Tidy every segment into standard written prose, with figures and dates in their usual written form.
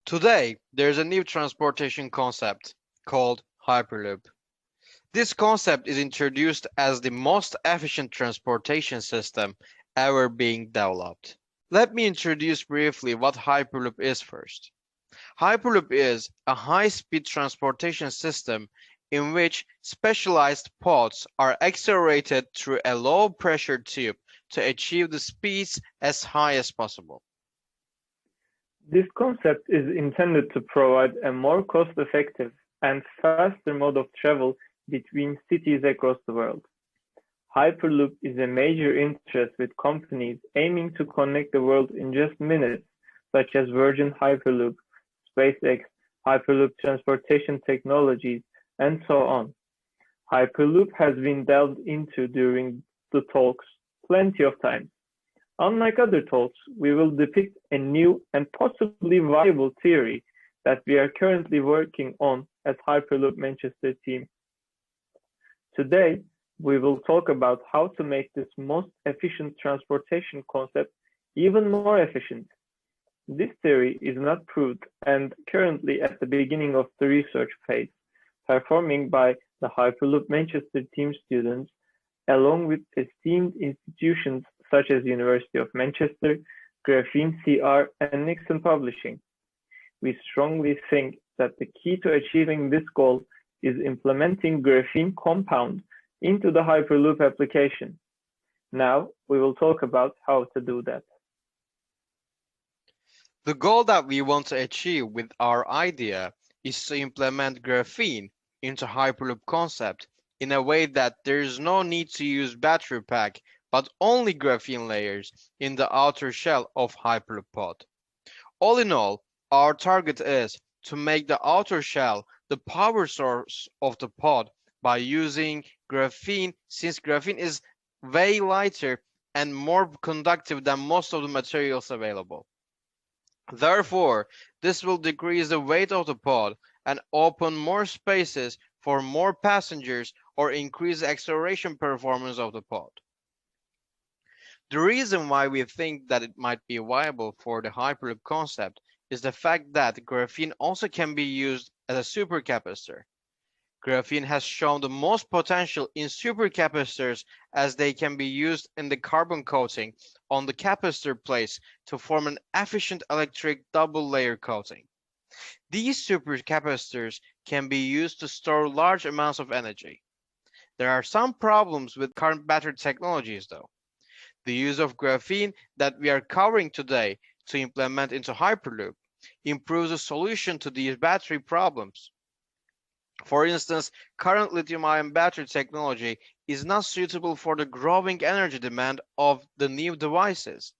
Today, there's a new transportation concept called Hyperloop. This concept is introduced as the most efficient transportation system ever being developed. Let me introduce briefly what Hyperloop is first. Hyperloop is a high-speed transportation system in which specialized pods are accelerated through a low-pressure tube to achieve the speeds as high as possible. This concept is intended to provide a more cost-effective and faster mode of travel between cities across the world. Hyperloop is a major interest with companies aiming to connect the world in just minutes, such as Virgin Hyperloop, SpaceX, Hyperloop Transportation Technologies, and so on. Hyperloop has been delved into during the talks plenty of times. Unlike other talks, we will depict a new and possibly viable theory that we are currently working on at Hyperloop Manchester team. Today, we will talk about how to make this most efficient transportation concept even more efficient. This theory is not proved and currently at the beginning of the research phase, performing by the Hyperloop Manchester team students along with esteemed institutions such as University of Manchester, Graphene CR, and Nixon Publishing. We strongly think that the key to achieving this goal is implementing graphene compound into the Hyperloop application. Now, we will talk about how to do that. The goal that we want to achieve with our idea is to implement graphene into Hyperloop concept in a way that there is no need to use battery pack but only graphene layers in the outer shell of Hyperloop pod. All in all, our target is to make the outer shell the power source of the pod by using graphene, since graphene is way lighter and more conductive than most of the materials available. Therefore, this will decrease the weight of the pod and open more spaces for more passengers or increase the acceleration performance of the pod. The reason why we think that it might be viable for the Hyperloop concept is the fact that graphene also can be used as a supercapacitor. Graphene has shown the most potential in supercapacitors as they can be used in the carbon coating on the capacitor plates to form an efficient electric double layer coating. These supercapacitors can be used to store large amounts of energy. There are some problems with current battery technologies though. The use of graphene that we are covering today to implement into Hyperloop improves the solution to these battery problems. For instance, current lithium-ion battery technology is not suitable for the growing energy demand of the new devices.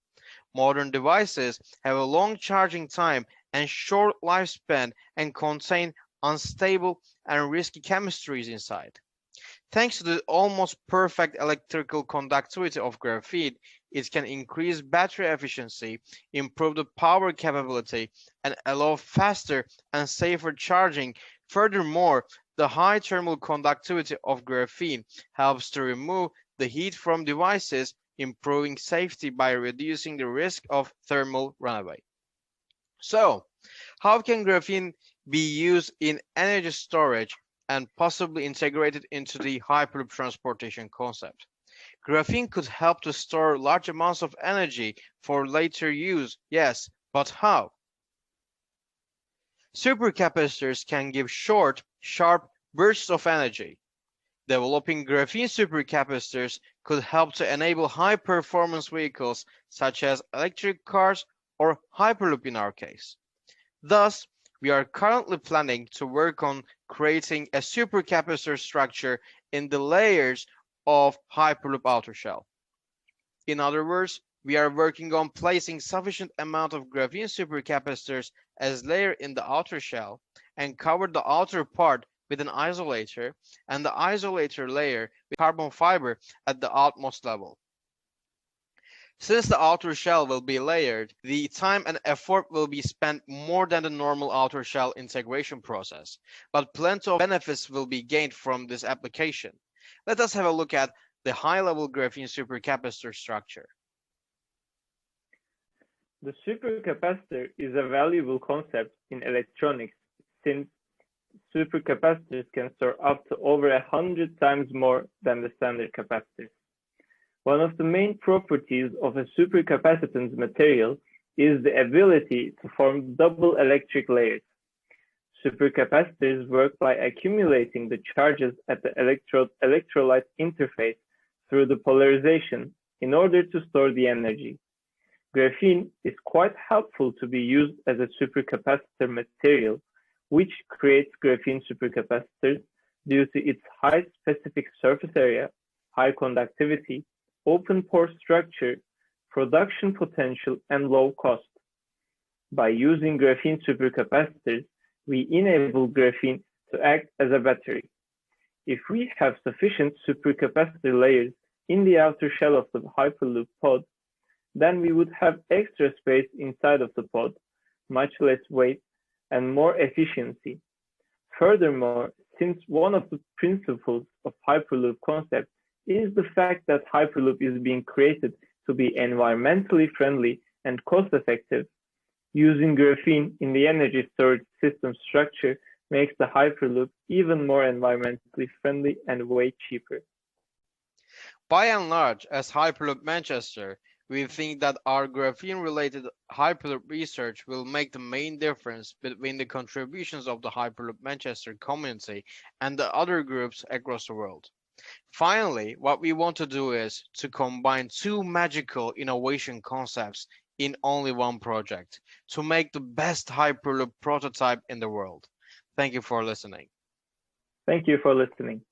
Modern devices have a long charging time and short lifespan and contain unstable and risky chemistries inside. Thanks to the almost perfect electrical conductivity of graphene, it can increase battery efficiency, improve the power capability, and allow faster and safer charging. Furthermore, the high thermal conductivity of graphene helps to remove the heat from devices, improving safety by reducing the risk of thermal runaway. So, how can graphene be used in energy storage and possibly integrated into the Hyperloop transportation concept? Graphene could help to store large amounts of energy for later use, yes, but how? Supercapacitors can give short, sharp bursts of energy. Developing graphene supercapacitors could help to enable high-performance vehicles such as electric cars or Hyperloop in our case. Thus, we are currently planning to work on creating a supercapacitor structure in the layers of Hyperloop outer shell. In other words, we are working on placing sufficient amount of graphene supercapacitors as layer in the outer shell and cover the outer part with an isolator and the isolator layer with carbon fiber at the outermost level. Since the outer shell will be layered, the time and effort will be spent more than the normal outer shell integration process, but plenty of benefits will be gained from this application. Let us have a look at the high-level graphene supercapacitor structure. The supercapacitor is a valuable concept in electronics since supercapacitors can store up to over 100 times more than the standard capacitors. One of the main properties of a supercapacitance material is the ability to form double electric layers. Supercapacitors work by accumulating the charges at the electrolyte interface through the polarization in order to store the energy. Graphene is quite helpful to be used as a supercapacitor material, which creates graphene supercapacitors due to its high specific surface area, high conductivity, open pore structure, production potential, and low cost. By using graphene supercapacitors, we enable graphene to act as a battery. If we have sufficient supercapacitor layers in the outer shell of the Hyperloop pod, then we would have extra space inside of the pod, much less weight, and more efficiency. Furthermore, since one of the principles of Hyperloop concept is the fact that Hyperloop is being created to be environmentally friendly and cost-effective, using graphene in the energy storage system structure makes the Hyperloop even more environmentally friendly and way cheaper. By and large, as Hyperloop Manchester, we think that our graphene-related Hyperloop research will make the main difference between the contributions of the Hyperloop Manchester community and the other groups across the world. Finally, what we want to do is to combine two magical innovation concepts in only one project to make the best Hyperloop prototype in the world. Thank you for listening. Thank you for listening.